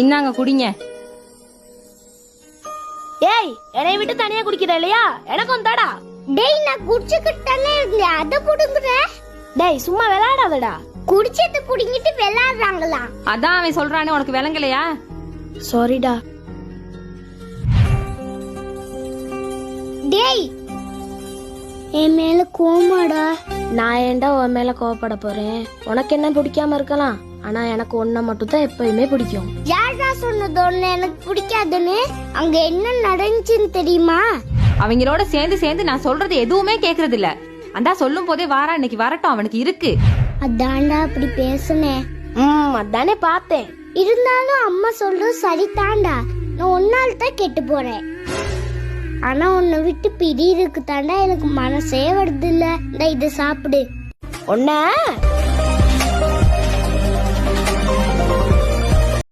இன்னாங்க குடிங்க. ஏய், என்னை விட்டு தனியா குடிக்கிற இல்லையா? எனக்கும் தாடா. டேய், நான் குடிச்சுக்கிட்டானே இருந்தேன், அத புடுங்குற. டேய், சும்மா விளையாடாதடா. குடிச்சது புடிங்கிட்டு விளையாடுறாங்களா? அதான் அவன் சொல்றானே, உனக்கு விளங்கலையா? சாரிடா. டேய், என் மேல கோமாடா. நான் ஏன்டா உன் மேல கோவப்பட போறேன்? உனக்கு என்ன பிடிக்காம இருக்கலாம், ஆனா எனக்கு ஒன்ன மட்டும் தான் எப்பயுமே பிடிக்கும். யாரா சொன்னது ஒண்ணு எனக்கு பிடிக்காதுன்னு? அங்க என்ன நடந்துச்சுன்னு தெரியுமா? அவங்களோட சேர்ந்து சேர்ந்து நான் சொல்றது எதுவுமே கேக்குறது இல்ல. அந்த சொல்லும் போதே வாரா, இன்னைக்கு வரட்டும், அவனுக்கு இருக்கு. அதான்டா அப்படி பேசுனேன். அதானே பார்த்தேன். இருந்தாலும் அம்மா சொல்றது சரிதான்டா. நான் ஒன்னால தான் கெட்டு போறேன். ஆனா உன்னை விட்டு பிரியறதுக்கு தாண்டா எனக்கு மனசே வருது இல்ல. இதை சாப்பிடு. ஒன்ன